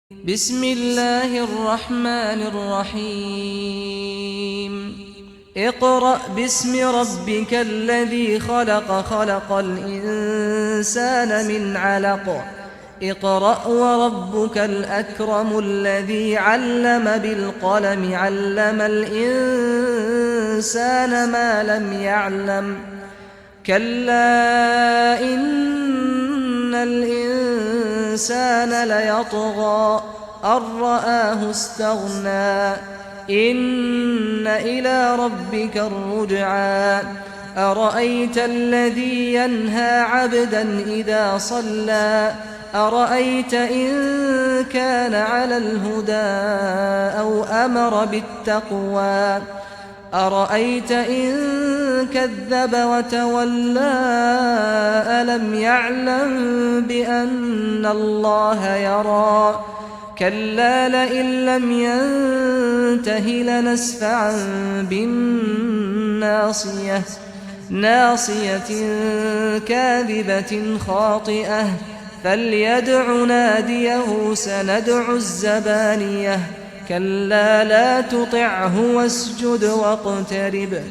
بسم الله الرحمن الرحيم اقرأ باسم ربك الذي خلق خلق الإنسان من علق اقرأ وربك الأكرم الذي علم بالقلم علم الإنسان ما لم يعلم كلا إن الإنسان ليطغى أن رآه استغنى إن إلى ربك الرجعى أرأيت الذي ينهى عبدا إذا صلى أرأيت إن كان على الهدى أو أمر بالتقوى أرأيت إن كذب وتولى ألم يعلم بأن الله يرى كلا لئن لم ينته لنسفعا بالناصية ناصية كاذبة خاطئة فليدع ناديه سندع الزبانية كلا لا تطعه واسجد واقترب